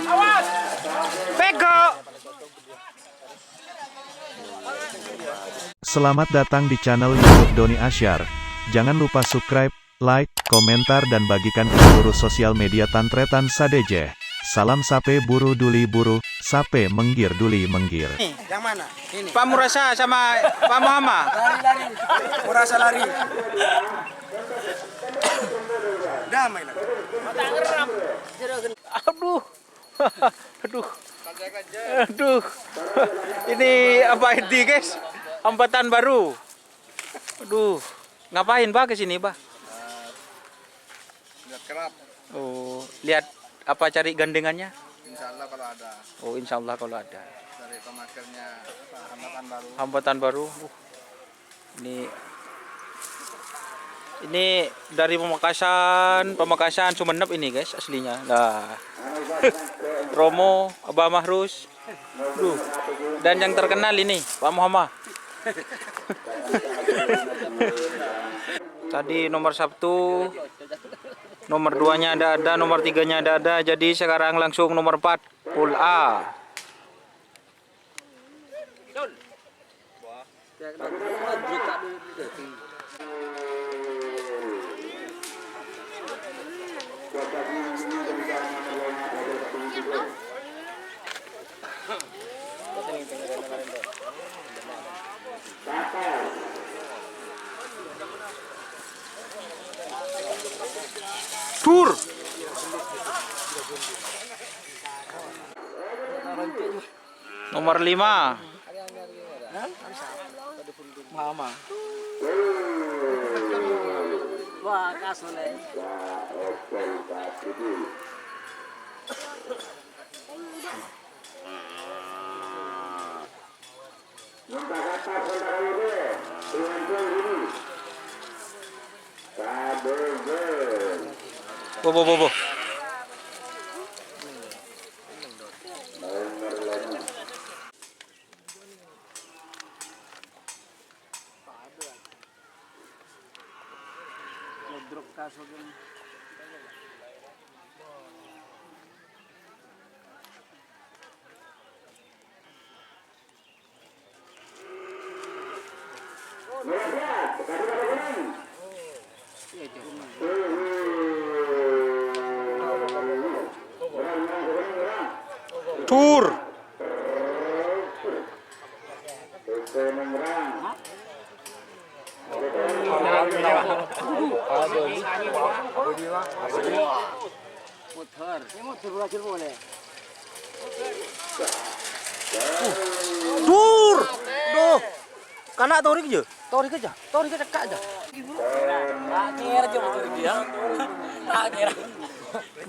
Awas! Pego! Selamat datang di channel YouTube Doni Asyar. Jangan lupa subscribe, like, komentar dan bagikan ke seluruh sosial media Tantretan Sadejeh. Salam sape buru duli buru, sape menggir duli menggir. Yang mana? Ini. Pak Murasa sama Pak Muhammad. Lari. Murasa lari. Damai lagi. Mata ngeram. Aduh. Aduh. Ini apa ini, guys? Hambatan baru. Aduh. Ngapain, Pak, ke sini, Pak? Lihat kerap. Oh, lihat apa cari gandengannya? Insya Allah kalau ada. Oh, insya Allah kalau ada. Dari pemakernya hambatan baru. Hambatan baru. Ini dari Pamekasan Sumeneb ini, guys, aslinya. Nah. Romo, Abah Mahrus. Dan yang terkenal ini, Pak Muhammad. Tadi nomor 1, nomor 2-nya ada, nomor 3-nya ada. Jadi sekarang langsung nomor 4, pool A. Tur. Nomor 5. Mama. Wah, kasole. Bobo. Tur. Tur. Duh. Kana torik aja. Torik aja cekak aja. Akhir aja motor dia. Akhir.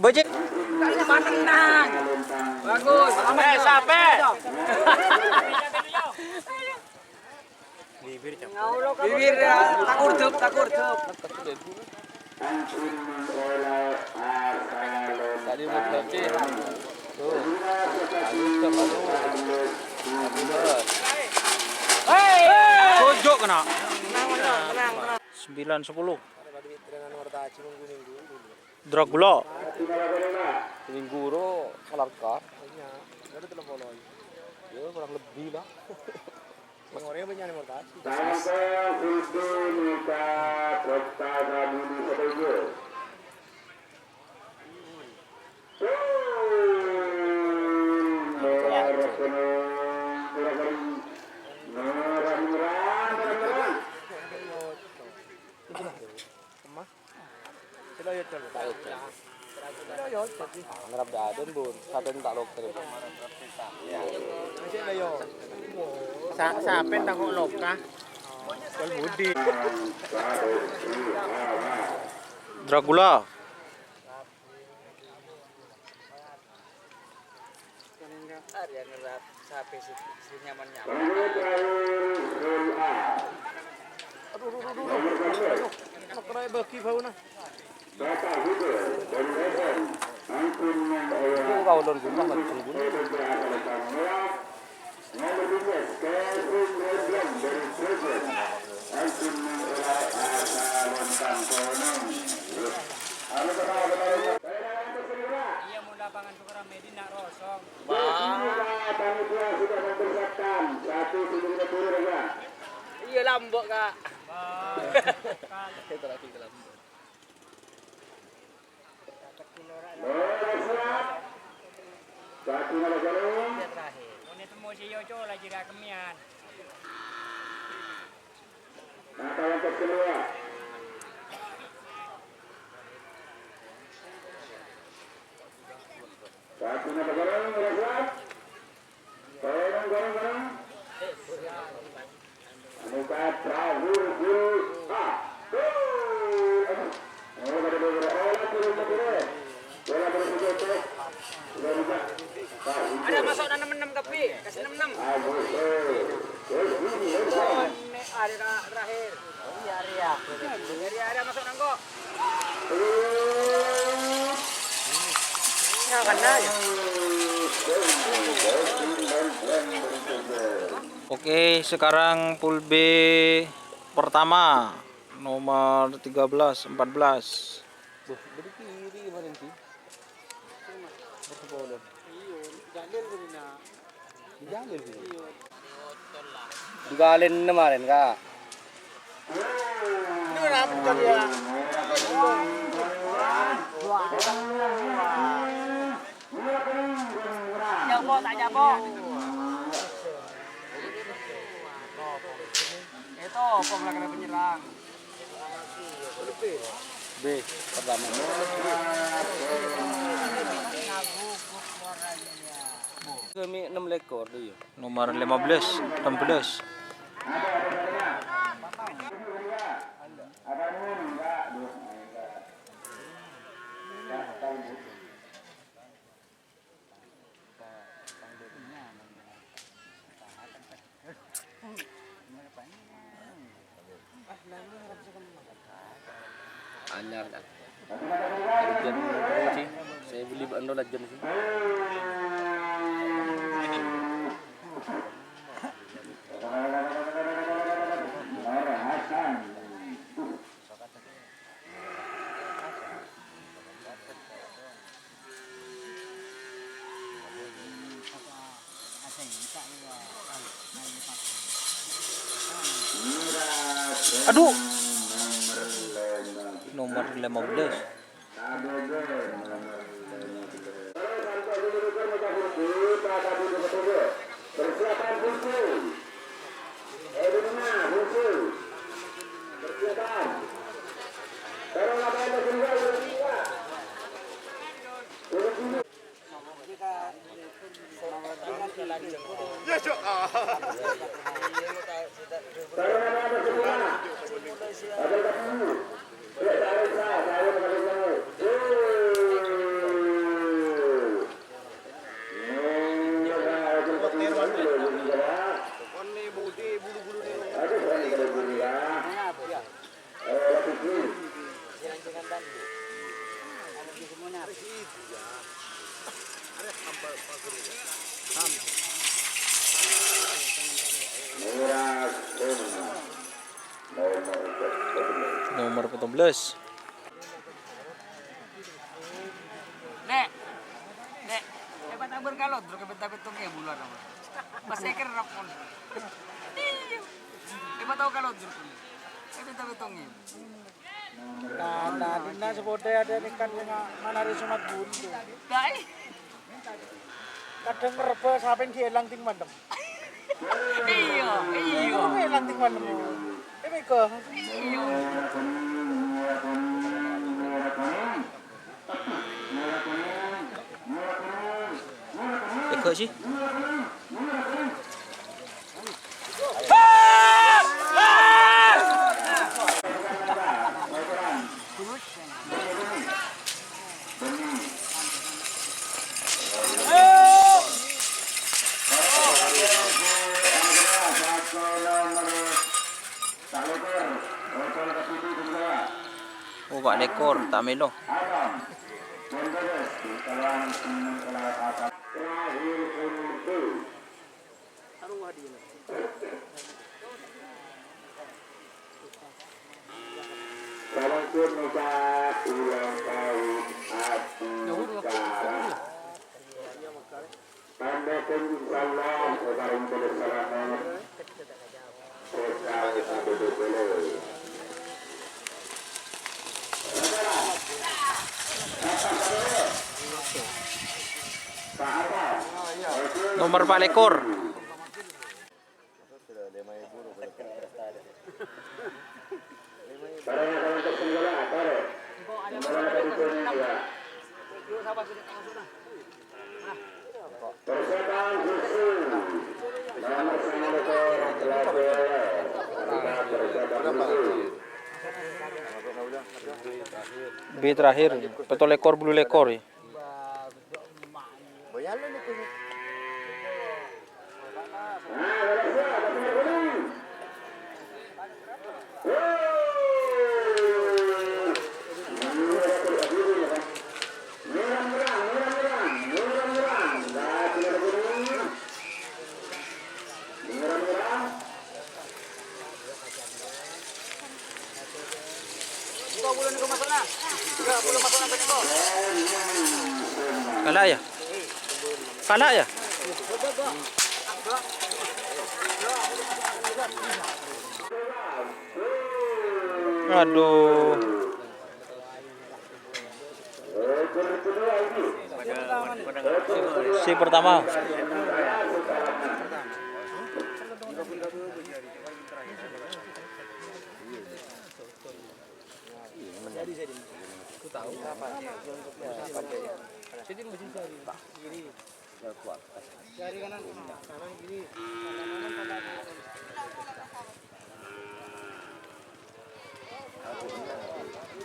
Bajik. Tenang. Bagus. Sape. Bibir ya, takur tuh. Tadi buat lagi. Tuh. Hei. Sojok kena. Tenang. 9-10. Dracula. Mingguro kelarkar. Ada telepon lagi. Ya kurang lebih lah. Orangnya banyak nomor tadi. Ngerap daden bun, sapen tak lokter. Sapen tak kok lokah. Kal budi. Dracula. Yang ngerap sape si nyaman-nyaman. Aduh. Kerai baki bau nah. Kau lor guna mat guna. lapangan Sukaram Medina Rosong. Panitia sudah mempersiapkan satu sebelum turun ya. Iya lambok kak. Siap. Satu nama jalan. Ini temu si Yoco lagi rakemian. Maka yang kedua. Satu nama jalan. Siap. Gorong. Muka terakhir ha. Ada masuk 66 kapi, kasih 66. Ini ada terakhir. Iya, ada masuk nangko. Ya kena ya. Oke, sekarang pool B pertama nomor 13, 14. Dari kiri kemarin sih. Berapa Jalil berina. Jalil berina. Digalin kemarin kak. Ini kenapa tadi ya? Japo tak japo. Itu pom lagi penyerang. B pertama. Kami 6 ekor dia. Nomor 15, 16. Anyar kan. Legend sih. Saya beli bando legend sih. Aduh. Nomor 15. Persiapan muncul. Eduna muncul. Persiapan. Taruh apa yang kedua. Nomor 14. Dek. Dapat tabur kalot, terus dapat tunggu bulan apa. Pas eker rapon. Dapat tahu kalot terus. Dapat tunggu. Nah, dina sepote ada ikan yang mana sunat buntu. Dai. Kadang reba sampai dielang ting mandem. Iya. Elang ting mandem. Ini ke. Eko sih. Oh, Pak Lekor, tak melo. Salam pun ucap ulang tahun Atika. Nomor Pak Lekor. Barangnya kalau untuk penjualan apa? Persiapan khusus nomor 1 telah boleh. Persiapan khusus. B terakhir. Betul lekor bulu lekor ya. Kalah ya? Kalah ya? Aduh. Si pertama.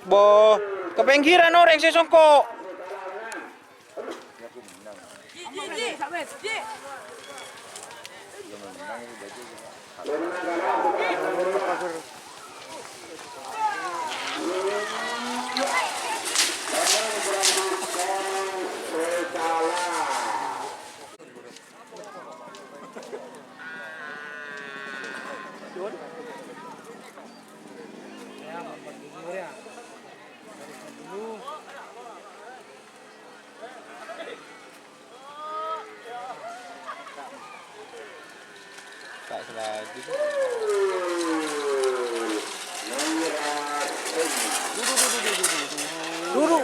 Bo, ke pinggiran orang si songkok. Tak selagi. Dulu.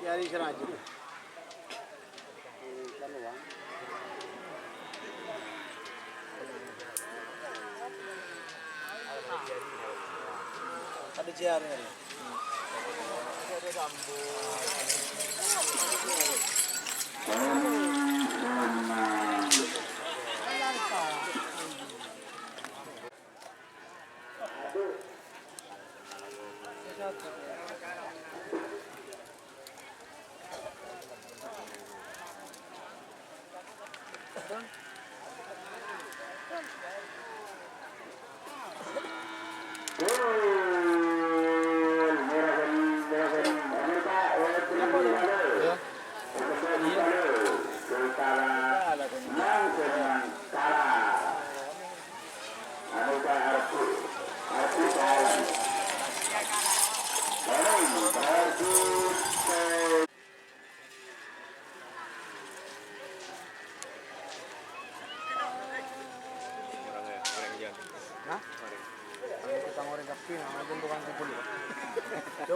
Cari sana aja. Ada JR-nya nih.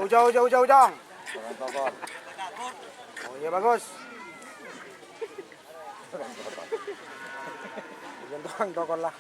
Jauh. Oh iya bagus. Jangan tokon lah.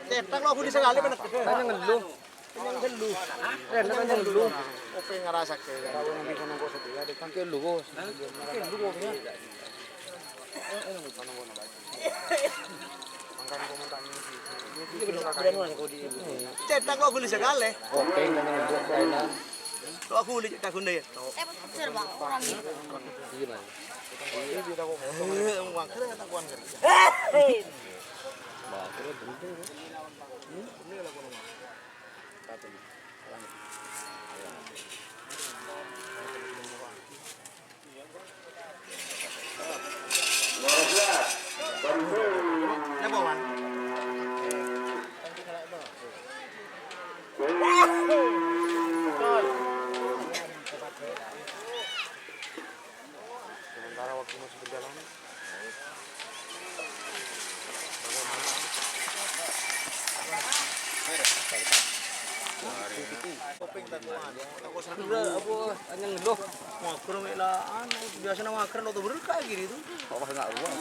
Cetak lo aku di sekali bener. Tanya ngeluh. Yang ngeluh. Rene kan ngeluh. Oke ngerasak ke. Kalau yang bisa nunggu setia di kan ke lu kok. Ke lu kok ya. Nunggu sana ngono bae. Mangkan komentar ini. Ini bener nuan kok di. Cetak lo aku di sekali. Oke nang ngeluh bae. Lo aku di cetak gunde ya. Betul bang, orang itu. Gimana? Ini kita kok. Wah, keren tak kuan. Sementara waktu masih berjalan. Udah abu anjing ngeluh. Masker melaan, biasa nama masker atau berkah gitu. Bapak enggak ruang.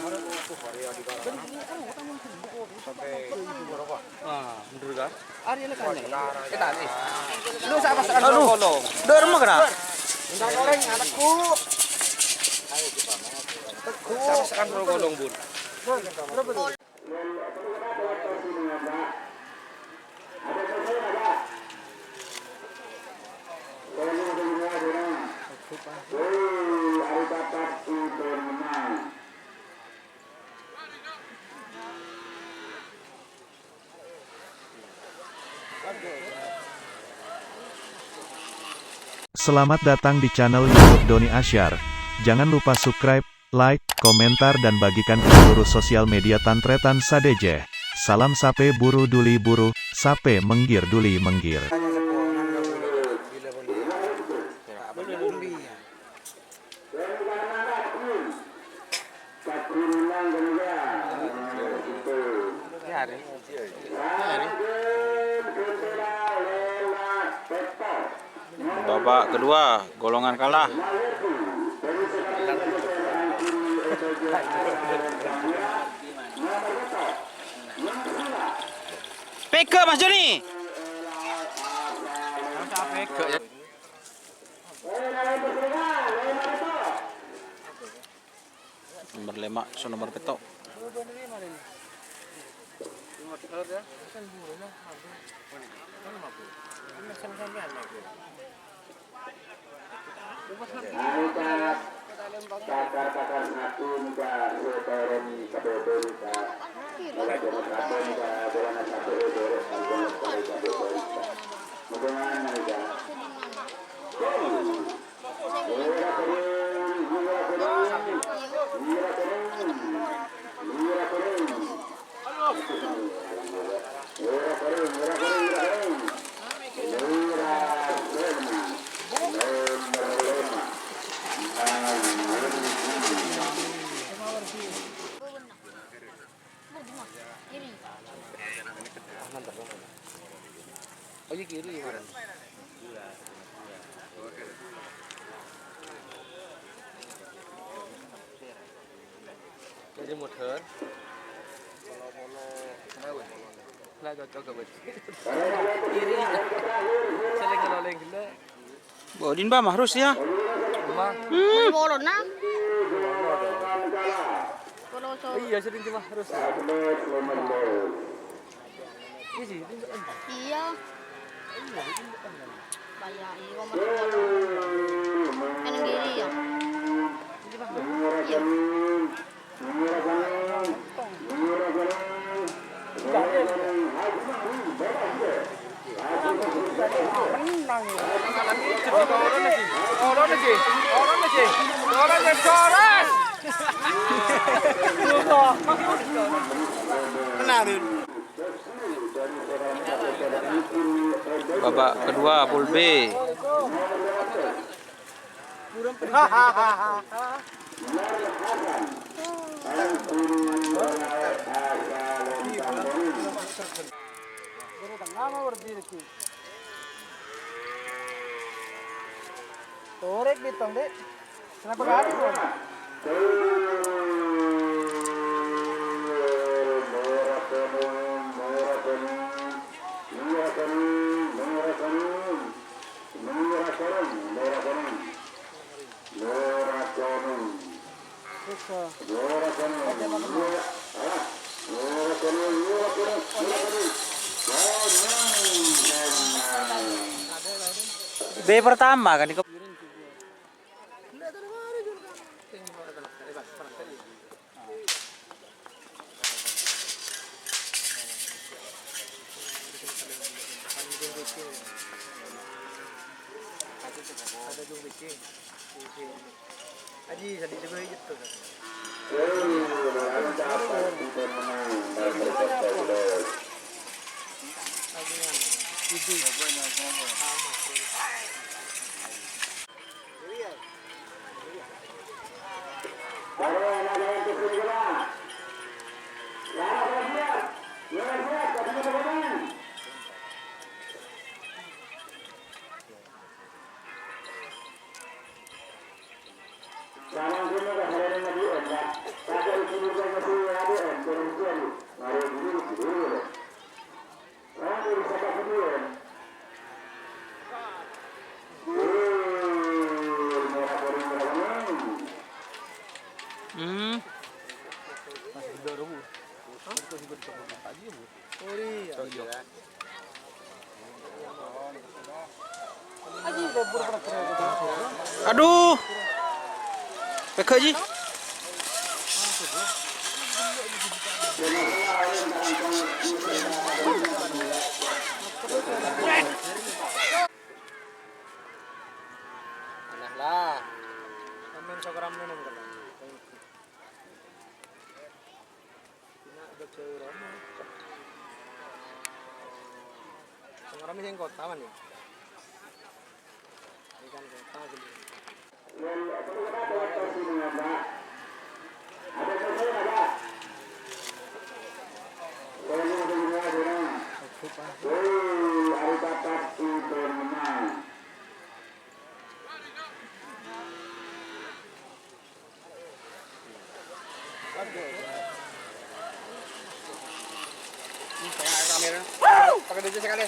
Ah, mundur kan? Ari ini kan. Kita nih. Lu sak masakan kolong. Dor mah kena. Undang goreng anakku. Sak masakan kolong, Bun. Selamat datang di channel YouTube Doni Asyar. Jangan lupa subscribe, like, komentar dan bagikan ke seluruh sosial media Tantretan Sadejeh. Salam sape buru duli buru, sape menggir duli menggir. Babak kedua, golongan kalah. Peke Mas Joni. Nomor 5, so nomor petok. Kakar satu muka setoroni kabel Oh, iya kiri. Jadi motor. Lah cocok ke bet. Kiri. Seleng ngeloleng gila. Bodin ba harus ya. Bolon na. Kalau so Iya, sering cuma harus. Iya sih, iya. Banyak ini kok masuk bolon. Kanan kiri ya. Iya. Babak kedua pool B. Torek bitong deh. Kenapa gak ada? B pertama kan di Aji jadi juga itu. dapat pemenang dan peserta bolos. Ada yang tersebut juga. Ya, siap. Ya, siap. Katanya pemenang. Jangan kena kehadiran Nabi Muhammad. Kata itu juga Nabi Muhammad turun sekali. Mari dulu. Nanti bisa kemudian. Merah kuning berapa? Hmm. Aduh. Pekak ji. Nah lah. Kamen sogram neneng kan. Tidak ada cewek Roma. Sogram ini kota mana ya? Ikan kota gede. Kamera. Pakai DJ sekali.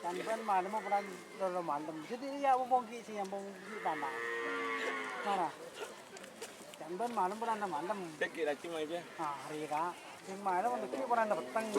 Sampai mana mau pernah dalam malam. Jadi ya mau sih yang mau tanah. Mana? Sampai malam pernah malam. Dekik lagi mai dia. Hari ka. Yang malam untuk kita pernah petang.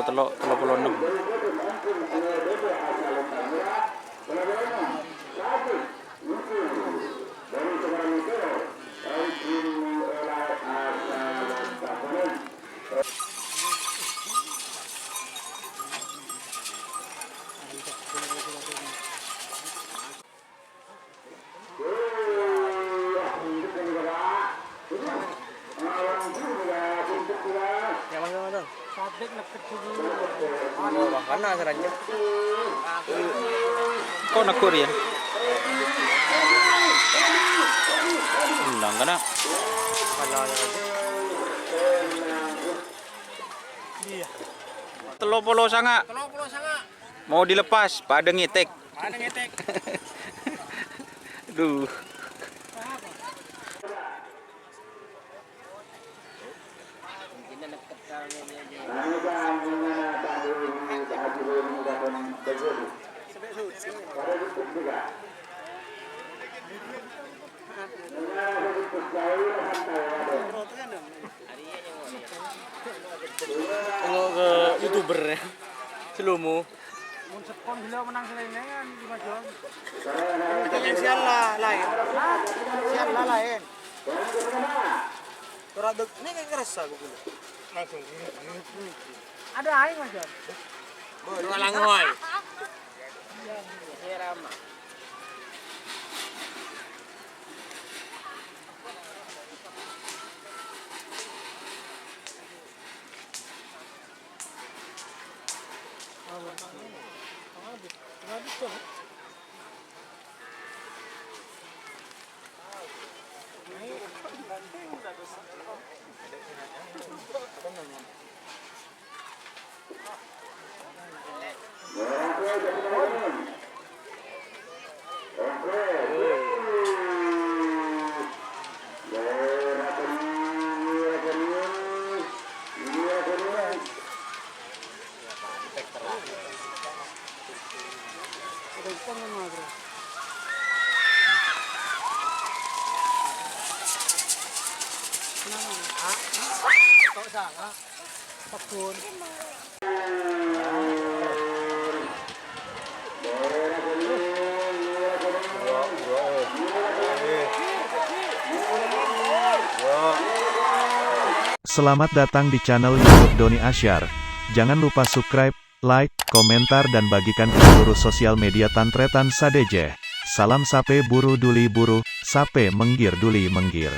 Telok puluh enam. Sabik lekat dulu. Oh, mana caranya? Kau nak Korean? Undang kana. Iya. Telok puluh sanga. Mau dilepas, pada ngetek. Ada ngetek. Duh. Tengok ke YouTuber ya. Selumu. Mun sekon gila menang selenengan di Majon. Itu yang sial lah lain. Sial lah lain. Ora deg ini kayak kerasa aku gila. Langsung. Ada aing Majon. Dua langoy. Iya ramah. Selamat datang di channel YouTube Doni Asyar. Jangan lupa subscribe, like, komentar dan bagikan ke seluruh sosial media Tantretan Sadejeh. Salam sape buru duli buru, sape menggir duli menggir.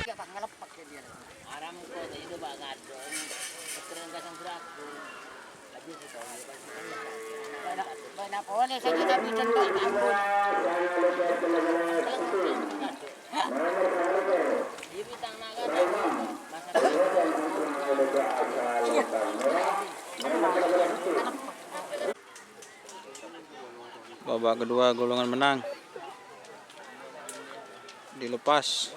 Babak kedua golongan menang dilepas.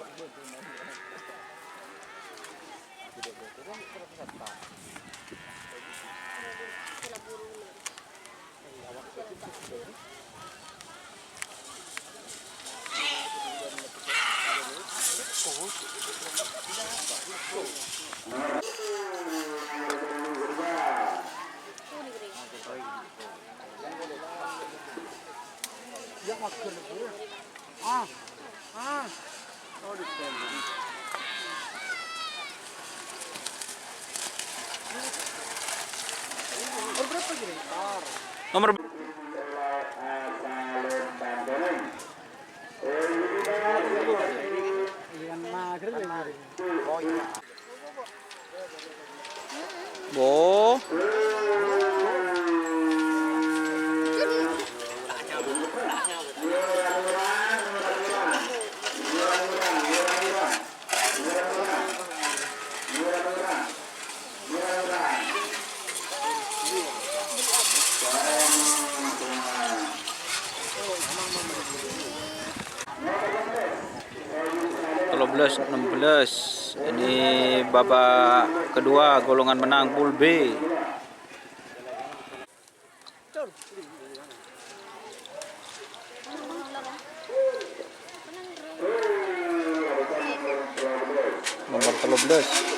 Nomor Bo kalau 16. Ini babak kedua golongan menang pool B. Nomor 13.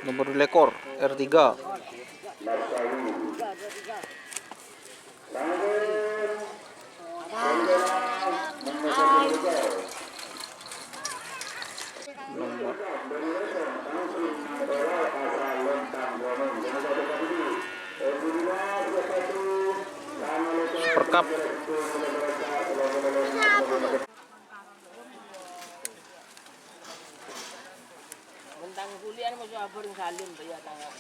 Nomor lekor R3. Super Cup. Tentang kuliah masuk abur salim ya tanggal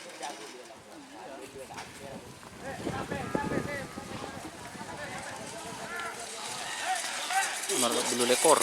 Nomor bulu lekor.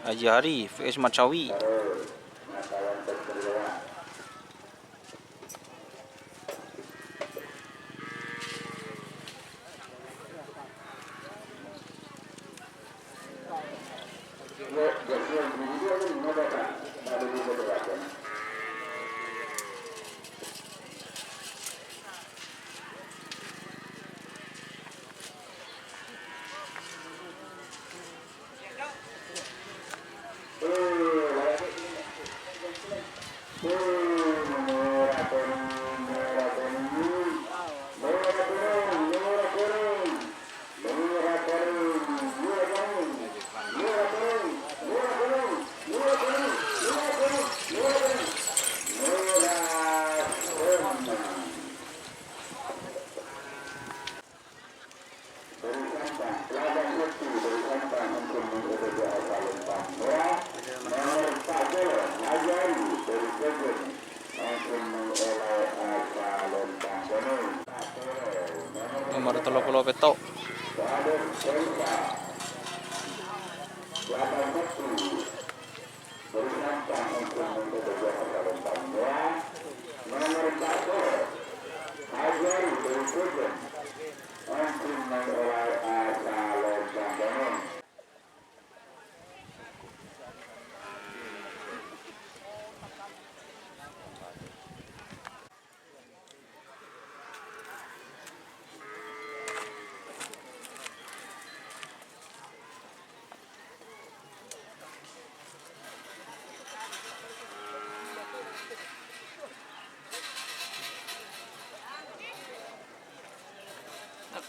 Haji Hari vs Macawi. Nomor 30 petok.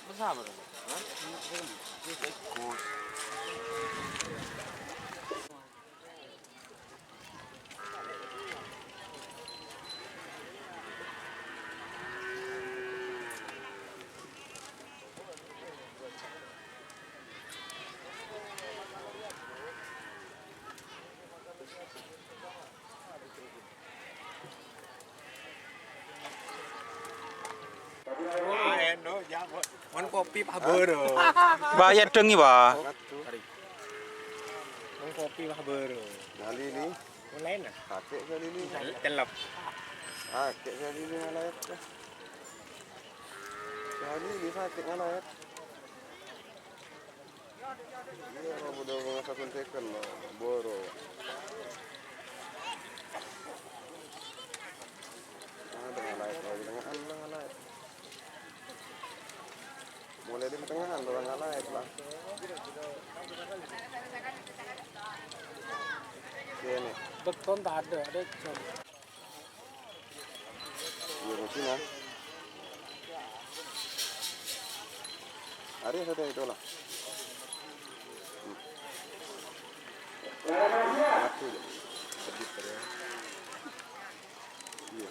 Bersama dong. Wan kopi Pak Bero. Bayar dong ini, Pak. Wan kopi Pak Bero. Kali ini Lain lah. kakek kali ini. Telap. Kakek kali ini ngalayat. Kali ini kakek ngalayat. Iya, orang udah mengasah kontekan lah, boro. Ada ngalayat lagi tengahan lah ngalayat. Mulai di tengahan orang ngalayat lah. Sini. Beton tak ada. Iya mungkin lah. Hari ada itu lah. Mati deh. Iya.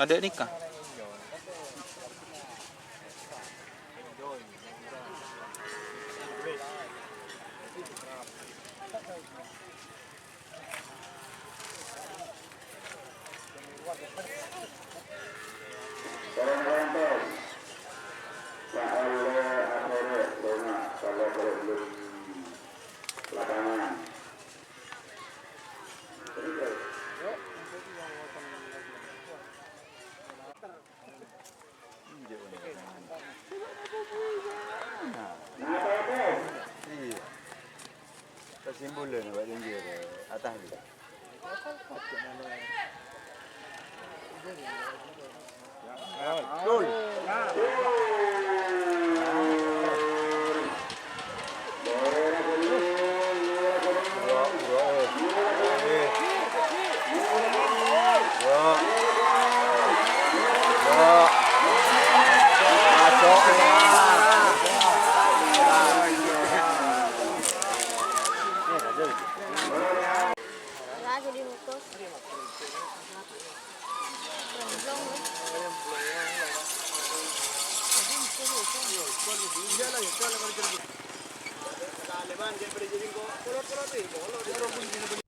Ada nikah. Simbolan buat dia atas ni. Betul.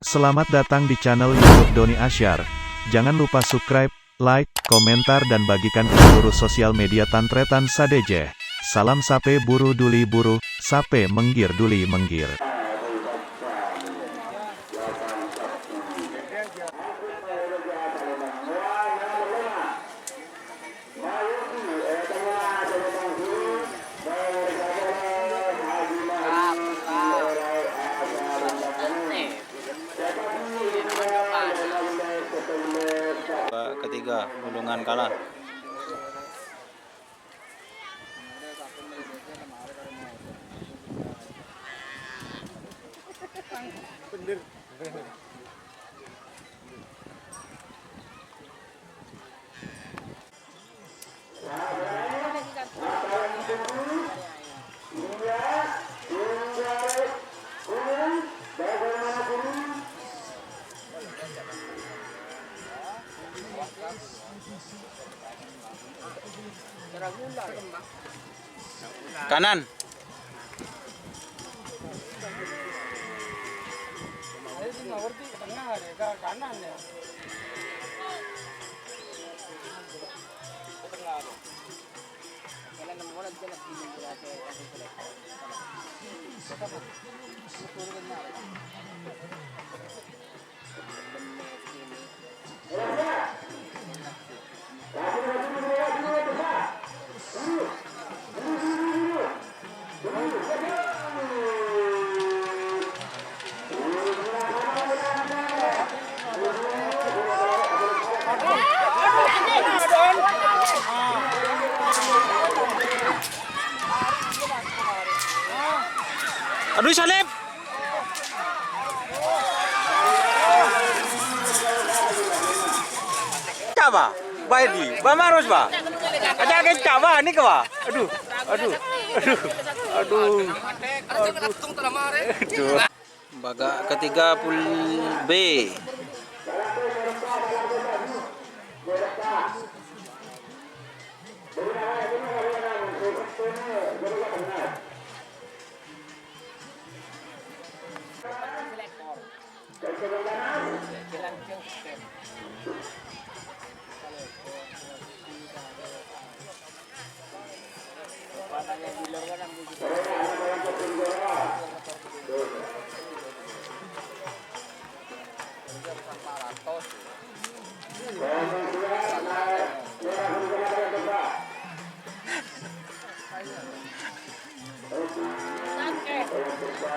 Selamat datang di channel YouTube Doni Asyar. Jangan lupa subscribe, like, komentar dan bagikan ke seluruh sosial media Tantretan Sadejeh. Salam sape buru duli buru, sape menggir duli menggir. Ketiga, Bulungan kalah. Kanan. Aduh salib. Coba, baik di, bamarus ba. Aja ke coba ni ke ba. Aduh, aduh, aduh, aduh. Aduh. Babak ketiga pool B.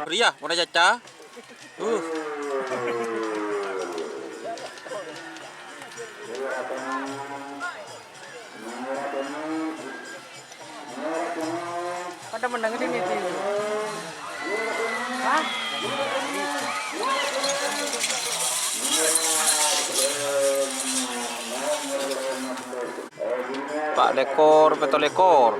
Ria, mana caca? Pada mendengar ini sih. Hah? Pak lekor, betul lekor.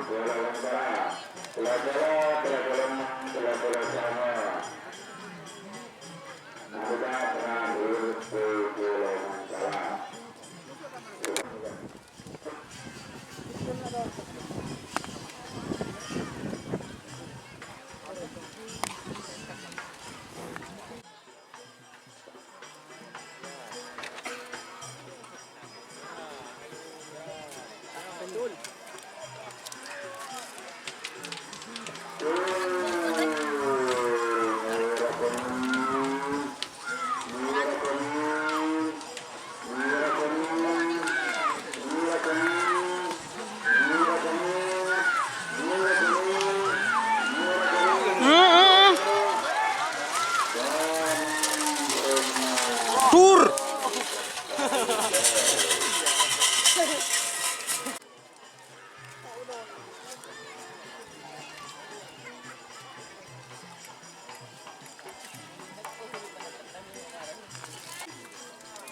Tur.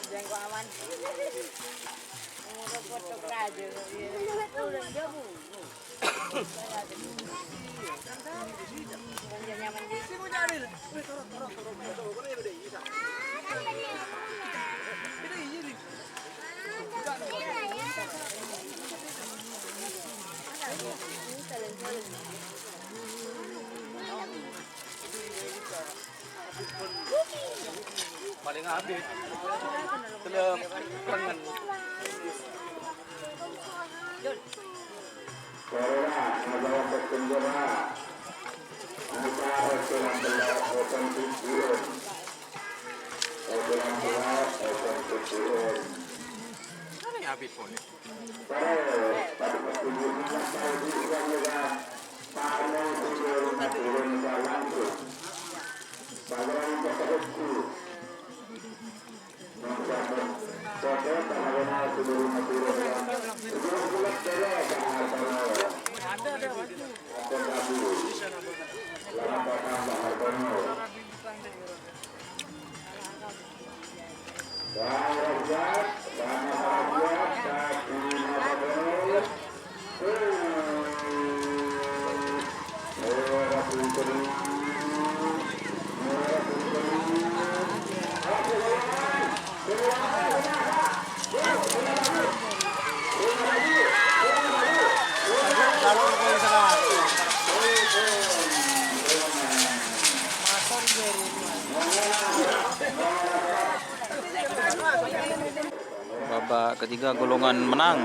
Jengkok aman. Foto aja. Nyaman di. Paling habis. Belum pengen. Babak ketiga golongan menang.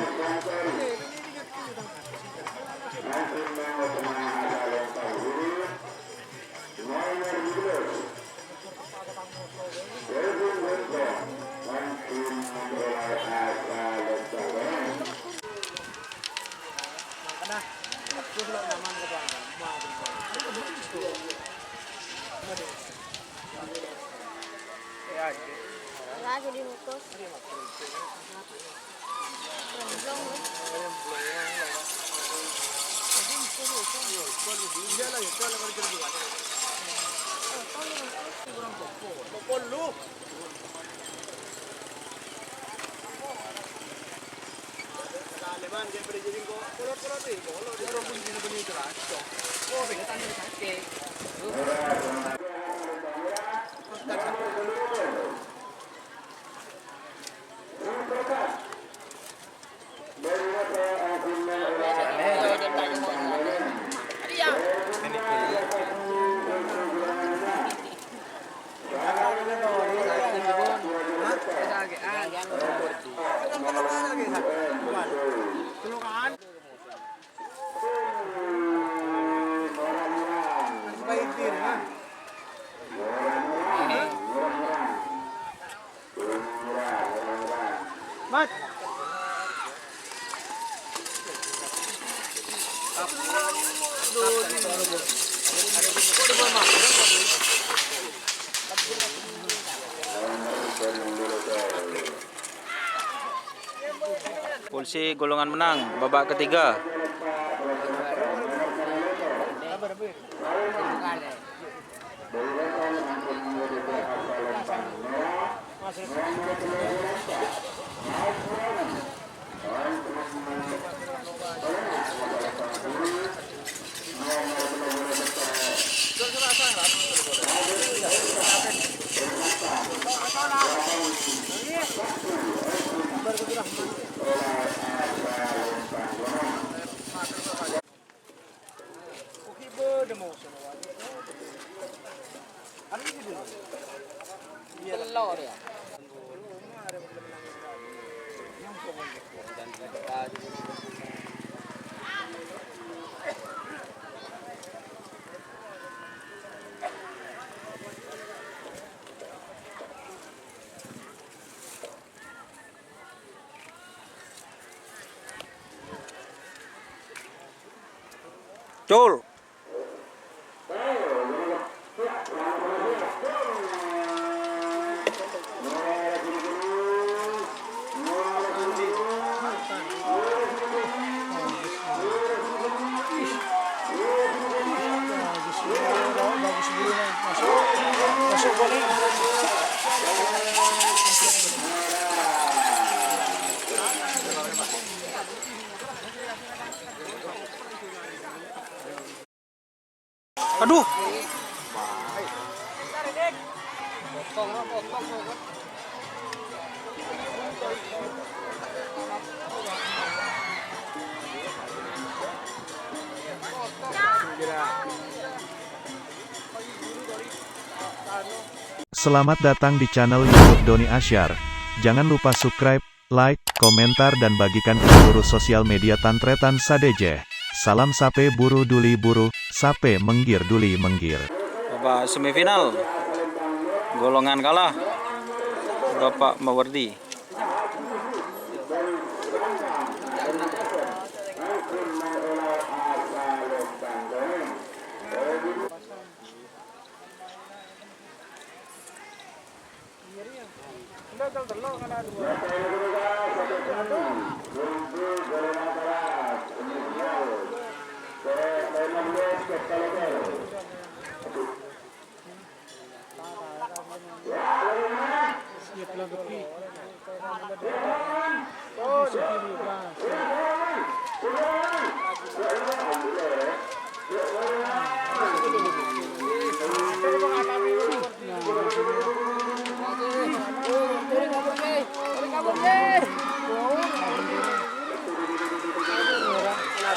Lagi dimutus. Mat. Polisi golongan menang babak ketiga. Telur ya. Cul. Aduh. Selamat datang di channel YouTube Doni Asyar. Jangan lupa subscribe, like, komentar dan bagikan ke seluruh sosial media Tantretan Sadejeh. Salam sape buru duli buru, sape menggir duli menggir. Babak semifinal. Golongan kalah. Bapak Mawardi.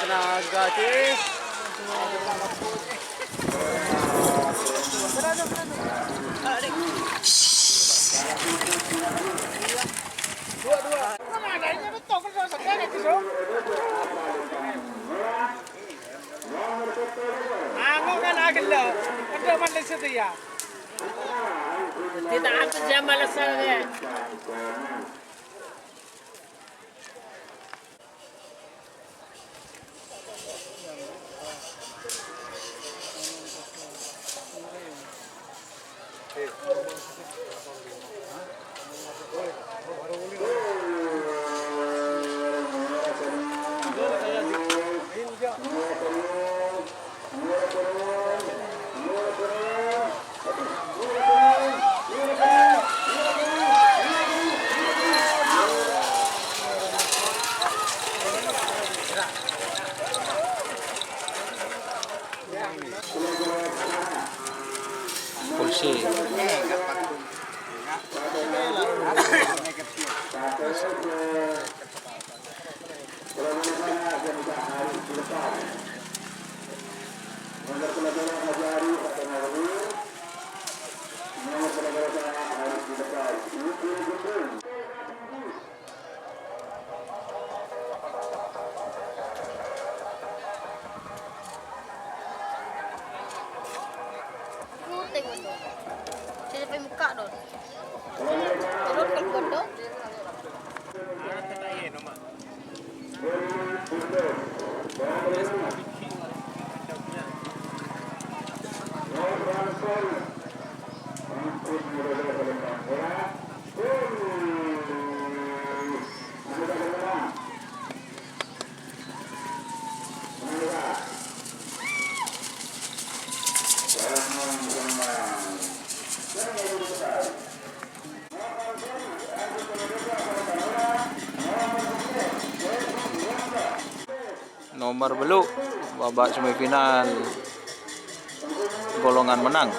Tenaga sih. Tidak ada jam alasannya. Pulsi. Tengok tu. Saya sampai muka tu. Terus ke bodoh. Nomor beluk babak semifinal golongan menang.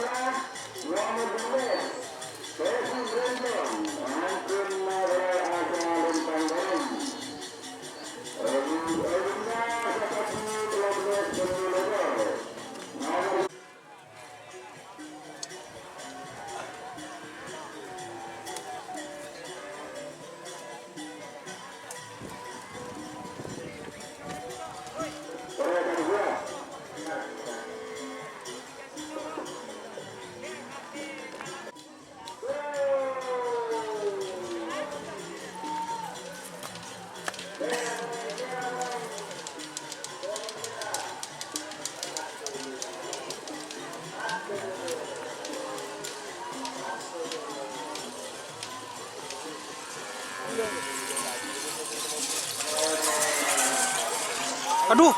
Aduh.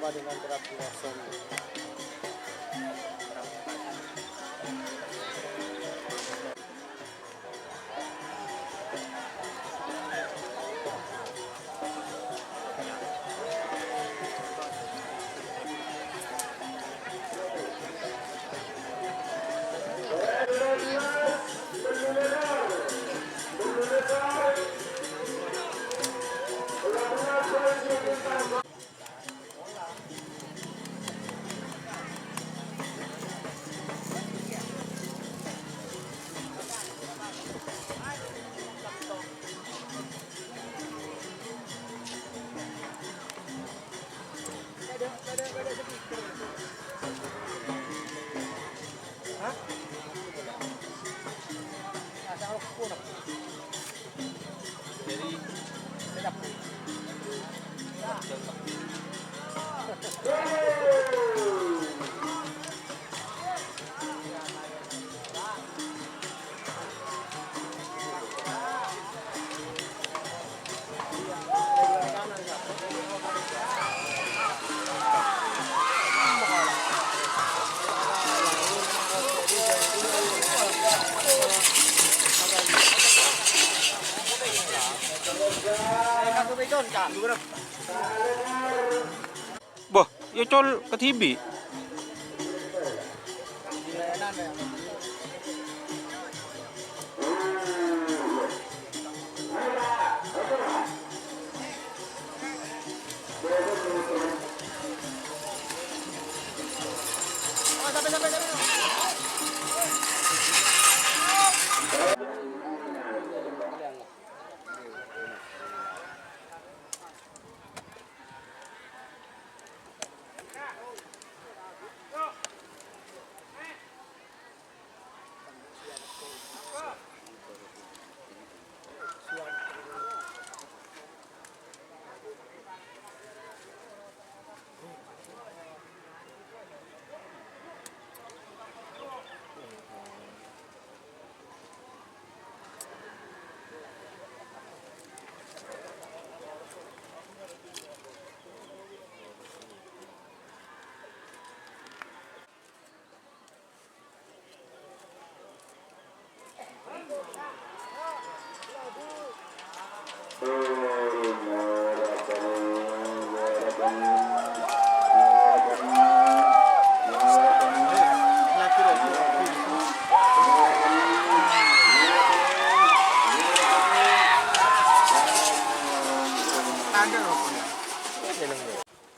ditambah dengan berat kosong. Boh, ya col ke TV.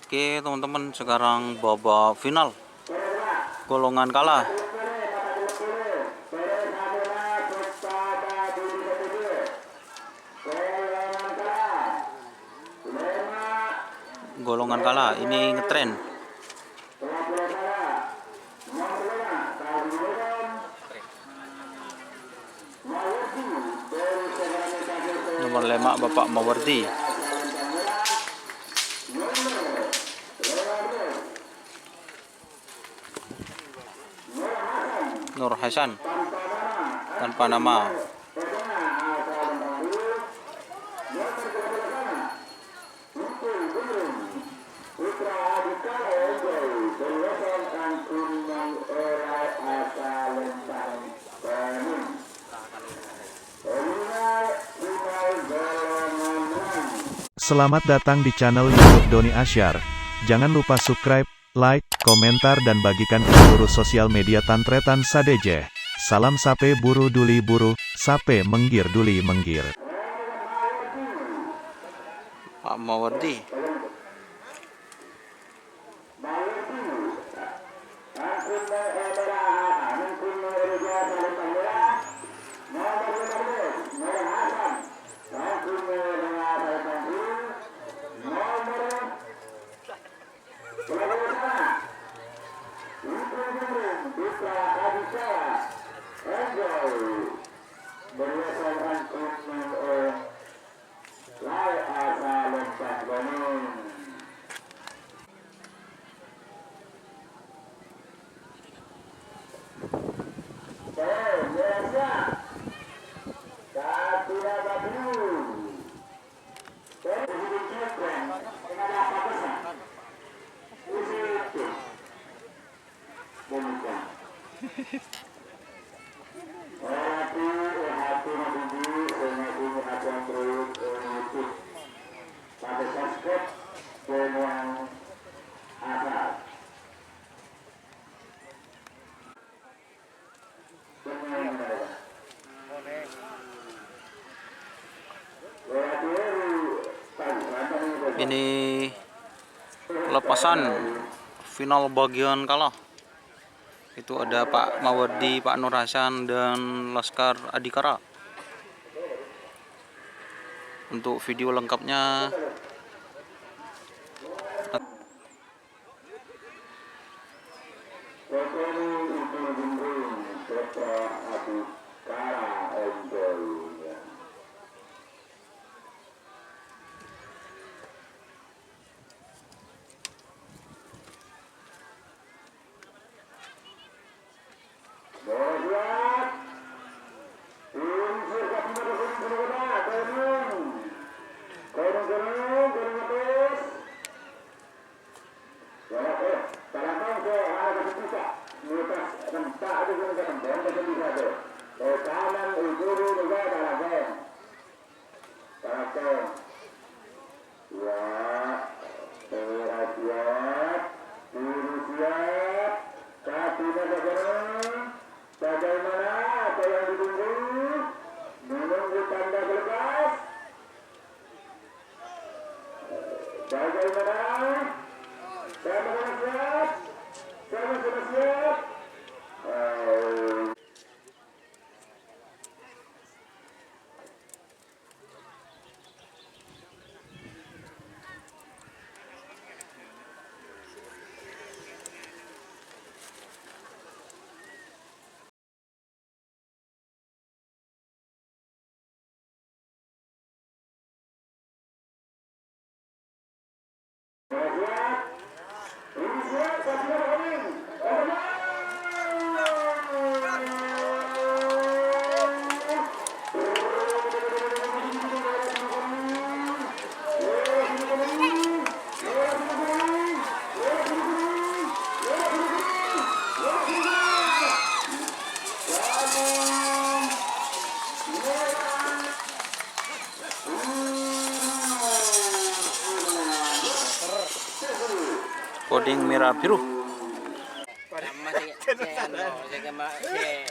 Oke teman-teman, sekarang babak final golongan kalah. Golongan kalah ini ngetren. Nomor 5 Bapak Mawardi. Nur Hasan tanpa nama. Selamat datang di channel YouTube Doni Asyar. Jangan lupa subscribe, like, komentar dan bagikan ke seluruh sosial media Tantretan Sadeje. Salam sape buru duli buru, sape menggir duli menggir. Pak Mawardi. Berdasarkan Ini pelepasan final bagian kalah. Itu ada Pak Mawardi, Pak Nur Hasan, dan Laskar Adikara. Untuk video lengkapnya coding merah biru. Sama si